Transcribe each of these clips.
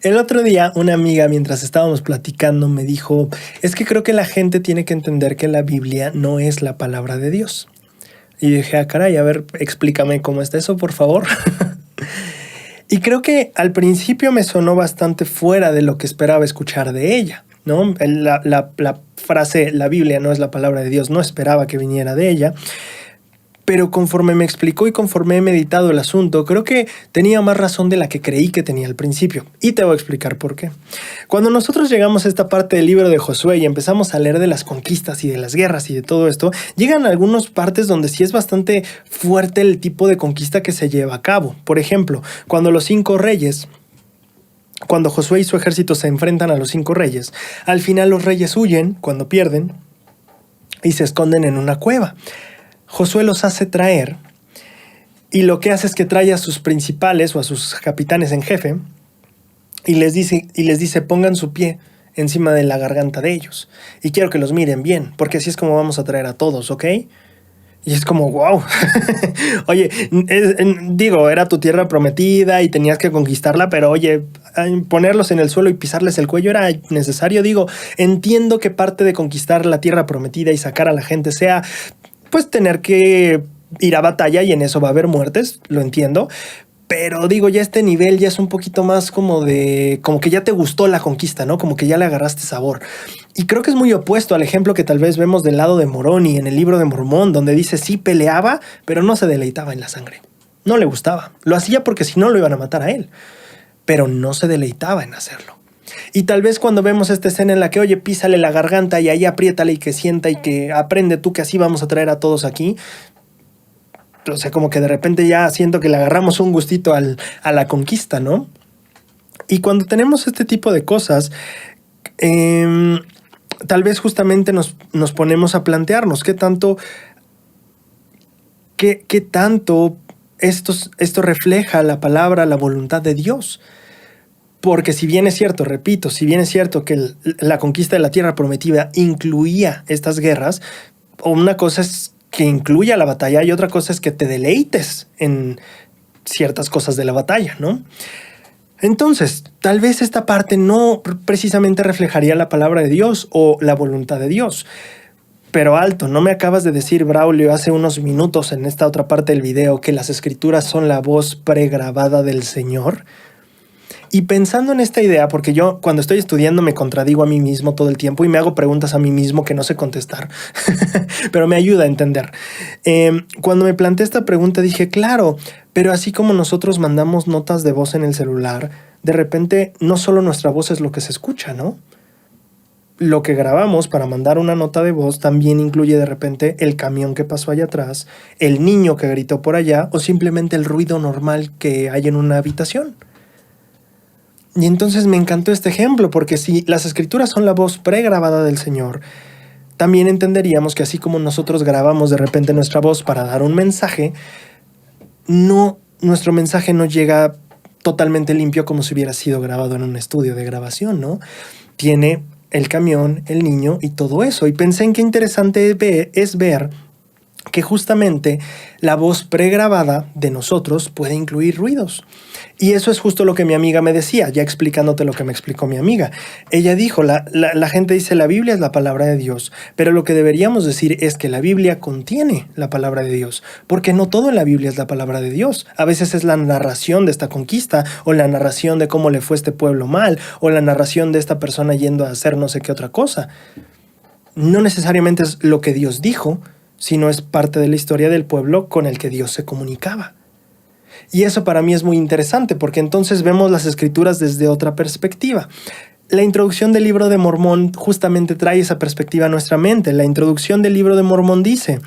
El otro día una amiga, mientras estábamos platicando, me dijo, es que creo que la gente tiene que entender que la Biblia no es la palabra de Dios. Y dije, caray, a ver, explícame cómo está eso, por favor. Y creo que al principio me sonó bastante fuera de lo que esperaba escuchar de ella, ¿no? La frase, la Biblia no es la palabra de Dios, no esperaba que viniera de ella. Pero conforme me explicó y conforme he meditado el asunto, creo que tenía más razón de la que creí que tenía al principio. Y te voy a explicar por qué. Cuando nosotros llegamos a esta parte del libro de Josué y empezamos a leer de las conquistas y de las guerras y de todo esto, llegan algunas partes donde sí es bastante fuerte el tipo de conquista que se lleva a cabo. Por ejemplo, cuando Josué y su ejército se enfrentan a los 5 reyes, al final los reyes huyen cuando pierden y se esconden en una cueva. Josué los hace traer y lo que hace es que trae a sus principales o a sus capitanes en jefe y les dice pongan su pie encima de la garganta de ellos y quiero que los miren bien porque así es como vamos a traer a todos, ¿ok? Y es como, wow. Oye, era tu tierra prometida y tenías que conquistarla, pero oye, ponerlos en el suelo y pisarles el cuello era necesario. Entiendo que parte de conquistar la tierra prometida y sacar a la gente sea pues tener que ir a batalla y en eso va a haber muertes, lo entiendo. Pero ya este nivel ya es un poquito más como que ya te gustó la conquista, ¿no? Como que ya le agarraste sabor. Y creo que es muy opuesto al ejemplo que tal vez vemos del lado de Moroni en el libro de Mormón, donde dice sí peleaba, pero no se deleitaba en la sangre. No le gustaba. Lo hacía porque si no lo iban a matar a él. Pero no se deleitaba en hacerlo. Y tal vez cuando vemos esta escena en la que, oye, písale la garganta y ahí apriétale y que sienta y que aprende tú que así vamos a traer a todos aquí. O sea, como que de repente ya siento que le agarramos un gustito a la conquista, ¿no? Y cuando tenemos este tipo de cosas, tal vez justamente nos ponemos a plantearnos qué tanto esto refleja la palabra, la voluntad de Dios. Porque si bien es cierto, repito, si bien es cierto que la conquista de la tierra prometida incluía estas guerras, una cosa es que incluya la batalla y otra cosa es que te deleites en ciertas cosas de la batalla, ¿no? Entonces, tal vez esta parte no precisamente reflejaría la palabra de Dios o la voluntad de Dios. Pero alto, ¿no me acabas de decir, Braulio, hace unos minutos en esta otra parte del video que las escrituras son la voz pregrabada del Señor? Y pensando en esta idea, porque yo cuando estoy estudiando me contradigo a mí mismo todo el tiempo y me hago preguntas a mí mismo que no sé contestar, pero me ayuda a entender. Cuando me planteé esta pregunta dije, claro, pero así como nosotros mandamos notas de voz en el celular, de repente no solo nuestra voz es lo que se escucha, ¿no? Lo que grabamos para mandar una nota de voz también incluye de repente el camión que pasó allá atrás, el niño que gritó por allá o simplemente el ruido normal que hay en una habitación. Y entonces me encantó este ejemplo, porque si las escrituras son la voz pregrabada del Señor, también entenderíamos que así como nosotros grabamos de repente nuestra voz para dar un mensaje, nuestro mensaje no llega totalmente limpio como si hubiera sido grabado en un estudio de grabación, ¿no? Tiene el camión, el niño y todo eso. Y pensé en qué interesante es ver que justamente la voz pregrabada de nosotros puede incluir ruidos. Y eso es justo lo que mi amiga me decía, ya explicándote lo que me explicó mi amiga. Ella dijo, la gente dice la Biblia es la palabra de Dios, pero lo que deberíamos decir es que la Biblia contiene la palabra de Dios, porque no todo en la Biblia es la palabra de Dios. A veces es la narración de esta conquista, o la narración de cómo le fue a este pueblo mal, o la narración de esta persona yendo a hacer no sé qué otra cosa. No necesariamente es lo que Dios dijo, sino es parte de la historia del pueblo con el que Dios se comunicaba. Y eso para mí es muy interesante porque entonces vemos las escrituras desde otra perspectiva. La introducción del libro de Mormón justamente trae esa perspectiva a nuestra mente. La introducción del libro de Mormón dice,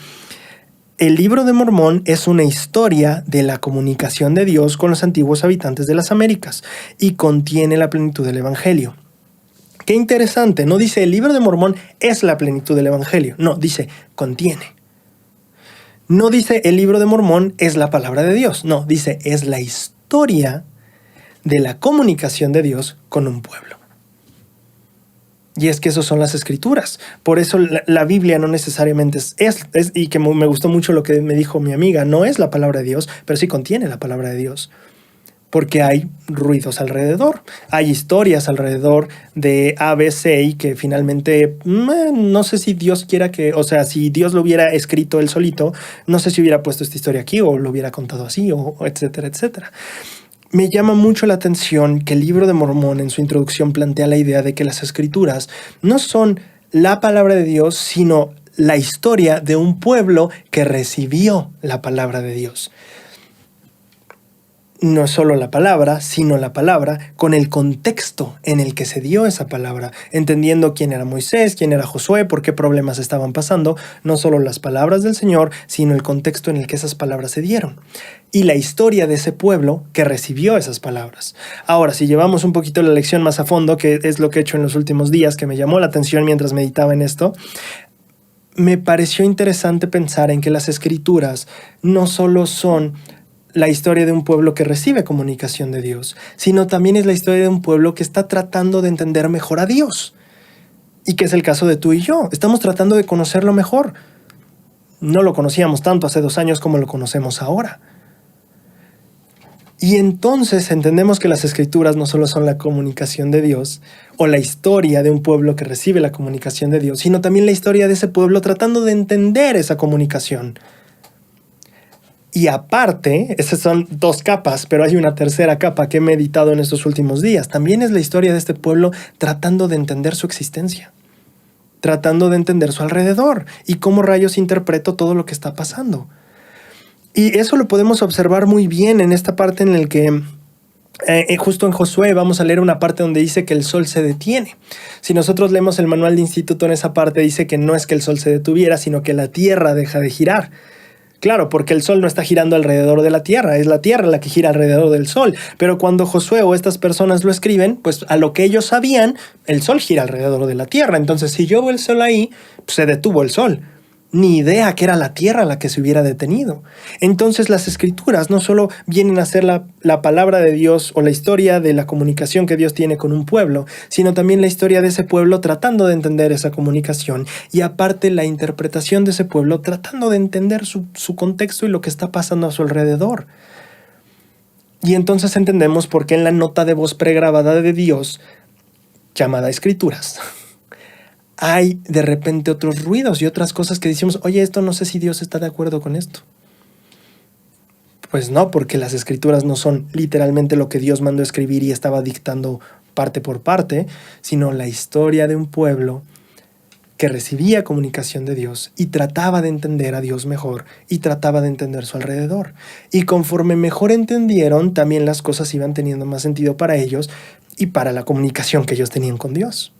el libro de Mormón es una historia de la comunicación de Dios con los antiguos habitantes de las Américas y contiene la plenitud del Evangelio. Qué interesante, no dice el libro de Mormón es la plenitud del Evangelio, no, dice contiene. No dice el libro de Mormón es la palabra de Dios. No, dice es la historia de la comunicación de Dios con un pueblo. Y es que eso son las escrituras. Por eso la Biblia no necesariamente es y que me gustó mucho lo que me dijo mi amiga, no es la palabra de Dios, pero sí contiene la palabra de Dios. porque hay ruidos alrededor, hay historias alrededor de A, B, C y que finalmente no sé si Dios quiera que, o sea, si Dios lo hubiera escrito él solito, no sé si hubiera puesto esta historia aquí o lo hubiera contado así o etcétera, etcétera. Me llama mucho la atención que el Libro de Mormón en su introducción plantea la idea de que las escrituras no son la palabra de Dios, sino la historia de un pueblo que recibió la palabra de Dios. No solo la palabra, sino la palabra con el contexto en el que se dio esa palabra, entendiendo quién era Moisés, quién era Josué, por qué problemas estaban pasando, no solo las palabras del Señor, sino el contexto en el que esas palabras se dieron y la historia de ese pueblo que recibió esas palabras. Ahora, si llevamos un poquito la lección más a fondo, que es lo que he hecho en los últimos días, que me llamó la atención mientras meditaba en esto, me pareció interesante pensar en que las escrituras no solo son la historia de un pueblo que recibe comunicación de Dios, sino también es la historia de un pueblo que está tratando de entender mejor a Dios. Y que es el caso de tú y yo. Estamos tratando de conocerlo mejor. No lo conocíamos tanto hace 2 años como lo conocemos ahora. Y entonces entendemos que las escrituras no solo son la comunicación de Dios o la historia de un pueblo que recibe la comunicación de Dios, sino también la historia de ese pueblo tratando de entender esa comunicación. Y aparte, esas son 2 capas, pero hay una tercera capa que he meditado en estos últimos días. También es la historia de este pueblo tratando de entender su existencia, tratando de entender su alrededor y cómo rayos interpreto todo lo que está pasando. Y eso lo podemos observar muy bien en esta parte en la que justo en Josué vamos a leer una parte donde dice que el sol se detiene. Si nosotros leemos el manual de instituto, en esa parte dice que no es que el sol se detuviera, sino que la tierra deja de girar. Claro, porque el sol no está girando alrededor de la tierra, es la tierra la que gira alrededor del sol. Pero cuando Josué o estas personas lo escriben, pues a lo que ellos sabían, el sol gira alrededor de la tierra. Entonces, si yo veo el sol ahí, pues se detuvo el sol. Ni idea que era la tierra la que se hubiera detenido. Entonces las escrituras no solo vienen a ser la palabra de Dios o la historia de la comunicación que Dios tiene con un pueblo, sino también la historia de ese pueblo tratando de entender esa comunicación y aparte la interpretación de ese pueblo tratando de entender su contexto y lo que está pasando a su alrededor. Y entonces entendemos por qué en la nota de voz pregrabada de Dios, llamada Escrituras, hay de repente otros ruidos y otras cosas que decimos, oye, esto no sé si Dios está de acuerdo con esto. Pues no, porque las escrituras no son literalmente lo que Dios mandó escribir y estaba dictando parte por parte, sino la historia de un pueblo que recibía comunicación de Dios y trataba de entender a Dios mejor y trataba de entender su alrededor. Y conforme mejor entendieron, también las cosas iban teniendo más sentido para ellos y para la comunicación que ellos tenían con Dios.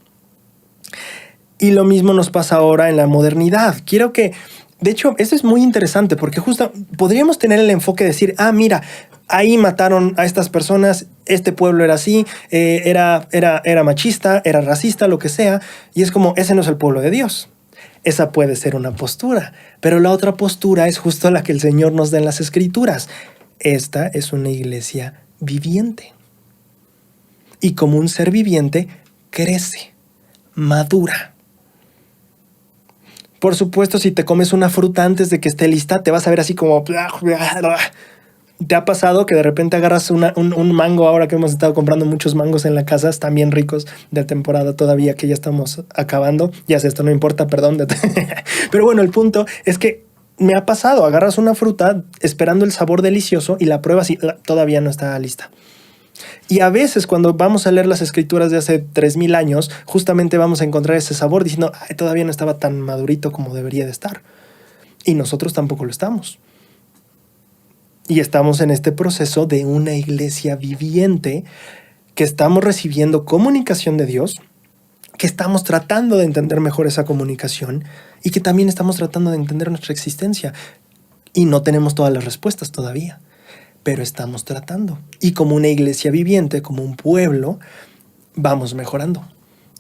Y lo mismo nos pasa ahora en la modernidad. Quiero que, de hecho, esto es muy interesante porque justo podríamos tener el enfoque de decir, mira, ahí mataron a estas personas, este pueblo era así, era machista, era racista, lo que sea, y es como, ese no es el pueblo de Dios. Esa puede ser una postura, pero la otra postura es justo la que el Señor nos da en las Escrituras. Esta es una iglesia viviente. Y como un ser viviente, crece, madura. Por supuesto, si te comes una fruta antes de que esté lista, te vas a ver así como... ¿Te ha pasado que de repente agarras un mango ahora que hemos estado comprando muchos mangos en la casa? Están bien ricos de temporada todavía, que ya estamos acabando. Ya sé, esto no importa, perdón. Pero bueno, el punto es que me ha pasado. Agarras una fruta esperando el sabor delicioso y la pruebas y todavía no está lista. Y a veces cuando vamos a leer las escrituras de hace 3000 años, justamente vamos a encontrar ese sabor diciendo, todavía no estaba tan madurito como debería de estar. Y nosotros tampoco lo estamos. Y estamos en este proceso de una iglesia viviente que estamos recibiendo comunicación de Dios, que estamos tratando de entender mejor esa comunicación y que también estamos tratando de entender nuestra existencia. Y no tenemos todas las respuestas todavía, pero estamos tratando. Y como una iglesia viviente, como un pueblo, vamos mejorando.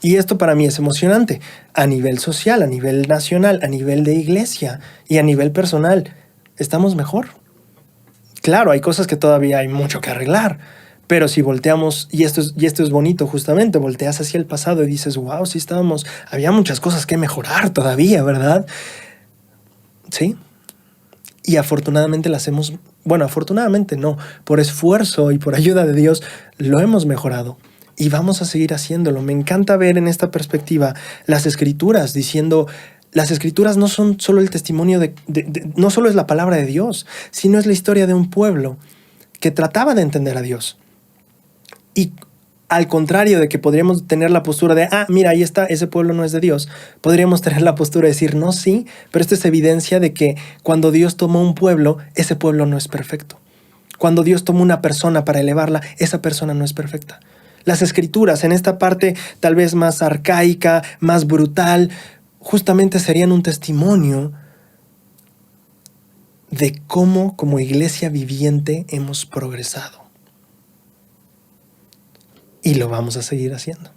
Y esto para mí es emocionante, a nivel social, a nivel nacional, a nivel de iglesia y a nivel personal. Estamos mejor. Claro, hay cosas que todavía hay mucho que arreglar, pero si volteamos, y esto es bonito justamente, volteas hacia el pasado y dices, wow, sí había muchas cosas que mejorar todavía, ¿verdad? Sí. Y afortunadamente las hemos Bueno, afortunadamente no. Por esfuerzo y por ayuda de Dios lo hemos mejorado. Y vamos a seguir haciéndolo. Me encanta ver en esta perspectiva las escrituras diciendo, las escrituras no son solo el testimonio no solo es la palabra de Dios, sino es la historia de un pueblo que trataba de entender a Dios. Y al contrario de que podríamos tener la postura de, mira, ahí está, ese pueblo no es de Dios, podríamos tener la postura de decir, no, sí, pero esto es evidencia de que cuando Dios tomó un pueblo, ese pueblo no es perfecto. Cuando Dios tomó una persona para elevarla, esa persona no es perfecta. Las escrituras, en esta parte tal vez más arcaica, más brutal, justamente serían un testimonio de cómo como iglesia viviente hemos progresado. Y lo vamos a seguir haciendo.